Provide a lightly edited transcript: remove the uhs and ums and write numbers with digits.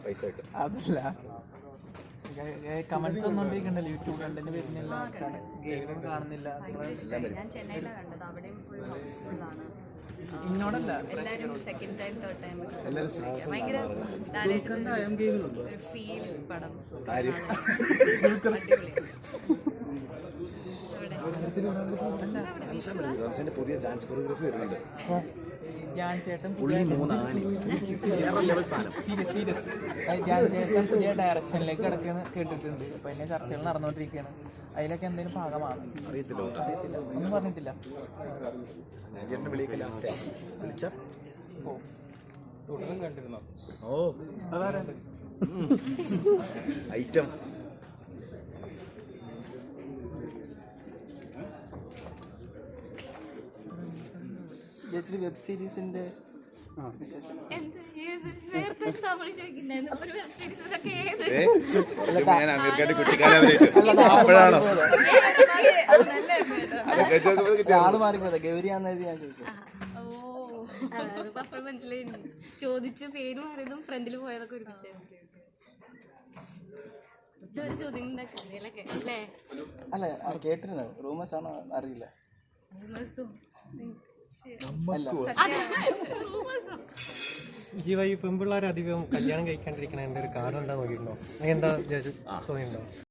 പൈസ കിട്ടും. അതല്ല കമന്റ്സ് വന്നോണ്ടിരിക്കണ്ടല്ലോ, യൂട്യൂബ് കണ്ടന്റ് വരുന്നില്ല, ഗെയിമും കാണുന്നില്ല. ഞാൻ ചെന്നൈയിലാണ് കണ്ടത്, അവിടെയും ഫുൾ ഹൗസ്ഫുൾ ആണ്. ഇന്നോടല്ല എല്ലാവരും സെക്കൻഡ് ടൈം തേർഡ് ടൈം ഭയങ്കര ഒരു ഫീൽ പടം. റംസാന്റെ പുതിയ ഡാൻസ് കൊറിയോഗ്രാഫി വരുന്നുണ്ട്. ധ്യാൻ ചേട്ടൻ സീരിയസ് ധ്യാൻ ചേട്ടൻ പുതിയ ഡയറക്ഷനിലേക്ക് കിടക്കുന്ന കേട്ടിട്ടുണ്ട്. അപ്പൊ അതിന്റെ ചർച്ചകൾ നടന്നുകൊണ്ടിരിക്കുകയാണ്. അതിലൊക്കെ എന്തെങ്കിലും ഭാഗമാണ് അറിയത്തില്ല, ഒന്നും പറഞ്ഞിട്ടില്ല. ഓ ഐറ്റം വെബ് സീരീസിന്റെ വിശേഷം ഞാൻ അമീർഖാന്റെ കുട്ടിക്കാലം അപ്പോഴാണോ ഗൗരിയാന്ന് ഞാൻ ചോദിച്ചത്. അപ്പൊ മനസ്സിലായി. ചോദിച്ച് പേര് മാറിയതും ഫ്രണ്ടിൽ പോയതൊക്കെ ഒരുമിച്ചായിരുന്നു. ഇതൊരു ചോദ്യം ഉണ്ടാക്കിയൊക്കെ അല്ലേ? അല്ല കേട്ടിരുന്നു, റൂമേഴ്സ് ആണോ അറിയില്ല. ജീവ ഈ പെൺപിള്ളേർ അധികം കല്യാണം കഴിക്കാണ്ടിരിക്കണ എൻ്റെ ഒരു കാരണം എന്താ നോക്കിയിട്ടുണ്ടോ? എന്താ തോന്നിയിട്ടുണ്ടോ?